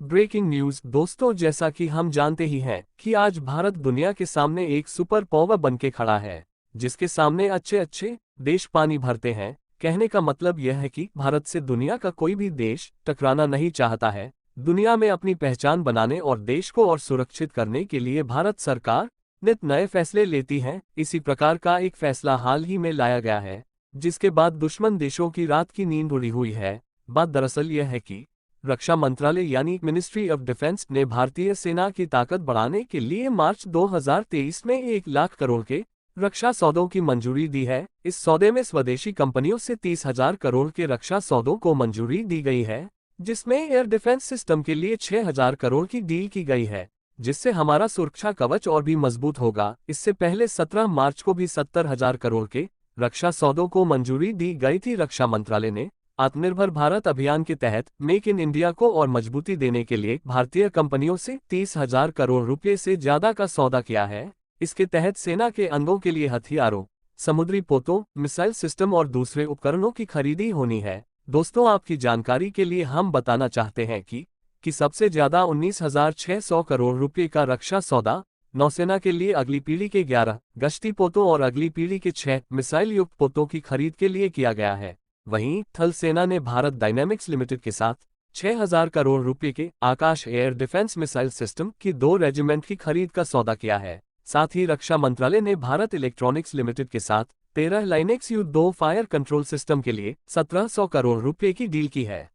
Breaking news दोस्तों, जैसा कि हम जानते ही हैं कि आज भारत दुनिया के सामने एक सुपर पावर बनके खड़ा है, जिसके सामने अच्छे अच्छे देश पानी भरते हैं। कहने का मतलब यह है कि भारत से दुनिया का कोई भी देश टकराना नहीं चाहता है। दुनिया में अपनी पहचान बनाने और देश को और सुरक्षित करने के लिए भारत सरकार नित नए फैसले लेती है। इसी प्रकार का एक फैसला हाल ही में लाया गया है, जिसके बाद दुश्मन देशों की रात की नींद उड़ी हुई है। बात दरअसल यह है कि रक्षा मंत्रालय यानी मिनिस्ट्री ऑफ डिफेंस ने भारतीय सेना की ताकत बढ़ाने के लिए मार्च 2023 में 1 लाख करोड़ के रक्षा सौदों की मंजूरी दी है। इस सौदे में स्वदेशी कंपनियों से 30,000 करोड़ के रक्षा सौदों को मंजूरी दी गई है, जिसमें एयर डिफेंस सिस्टम के लिए 6,000 करोड़ की डील की गई है, जिससे हमारा सुरक्षा कवच और भी मजबूत होगा। इससे पहले 17 मार्च को भी 70,000 करोड़ के रक्षा सौदों को मंजूरी दी गई थी। रक्षा मंत्रालय ने आत्मनिर्भर भारत अभियान के तहत मेक इन इंडिया को और मजबूती देने के लिए भारतीय कंपनियों से 30,000 करोड़ रुपए से ज्यादा का सौदा किया है। इसके तहत सेना के अंगों के लिए हथियारों, समुद्री पोतों, मिसाइल सिस्टम और दूसरे उपकरणों की खरीदी होनी है। दोस्तों, आपकी जानकारी के लिए हम बताना चाहते हैं कि सबसे ज्यादा 19,600 करोड़ रुपए का रक्षा सौदा नौसेना के लिए अगली पीढ़ी के 11 गश्ती पोतों और अगली पीढ़ी के 6 मिसाइल युक्त पोतों की खरीद के लिए किया गया है। वहीं थल सेना ने भारत डायनेमिक्स लिमिटेड के साथ 6,000 करोड़ रुपए के आकाश एयर डिफेंस मिसाइल सिस्टम की 2 रेजिमेंट की खरीद का सौदा किया है। साथ ही रक्षा मंत्रालय ने भारत इलेक्ट्रॉनिक्स लिमिटेड के साथ 13 Linux U-2 fire control system के लिए 1,700 करोड़ रुपए की डील की है।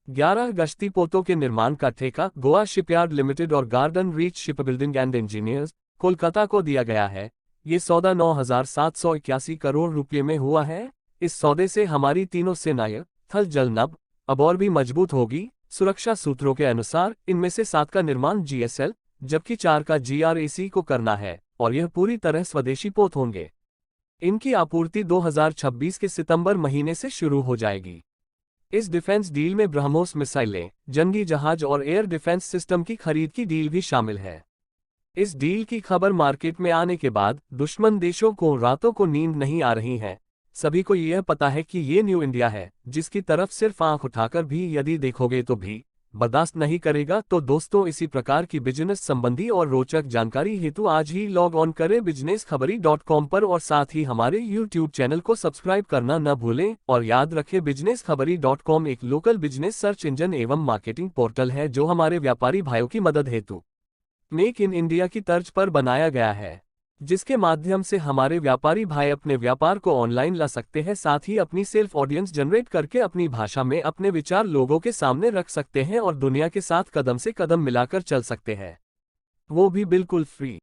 11 गश्ती पोतों के निर्माण का ठेका गोवा शिपयार्ड लिमिटेड और garden reach ship building and engineers Kolkata को दिया गया है। ये सौदा 9,781 करोड़ रुपए में हुआ है। इस सौदे से हमारी तीनों सेनाएं थल जल नभ अब और भी मजबूत होगी। सुरक्षा सूत्रों के अनुसार इनमें से 7 का निर्माण GSL जबकि 4 का GRAC को करना है और यह पूरी तरह स्वदेशी पोत होंगे। इनकी आपूर्ति 2026 के सितंबर महीने से शुरू हो जाएगी। इस डिफेंस डील में ब्रह्मोस मिसाइलें, जंगी जहाज और एयर डिफेंस सिस्टम की खरीद की डील भी शामिल है। इस डील की खबर मार्केट में आने के बाद दुश्मन देशों को रातों को नींद नहीं आ रही है। सभी को यह पता है कि ये न्यू इंडिया है, जिसकी तरफ सिर्फ आंख उठाकर भी यदि देखोगे तो भी बर्दाश्त नहीं करेगा। तो दोस्तों, इसी प्रकार की बिजनेस संबंधी और रोचक जानकारी हेतु आज ही लॉग ऑन करें businesskhbari.com पर और साथ ही हमारे YouTube चैनल को सब्सक्राइब करना न भूलें। और याद रखें, businesskhbari.com एक लोकल बिजनेस सर्च इंजन एवं मार्केटिंग पोर्टल है जो हमारे व्यापारी भाइयों की मदद हेतु मेक इन इंडिया की तर्ज पर बनाया गया है, जिसके माध्यम से हमारे व्यापारी भाई अपने व्यापार को ऑनलाइन ला सकते हैं। साथ ही अपनी सेल्फ ऑडियंस जनरेट करके अपनी भाषा में अपने विचार लोगों के सामने रख सकते हैं और दुनिया के साथ कदम से कदम मिलाकर चल सकते हैं, वो भी बिल्कुल फ्री।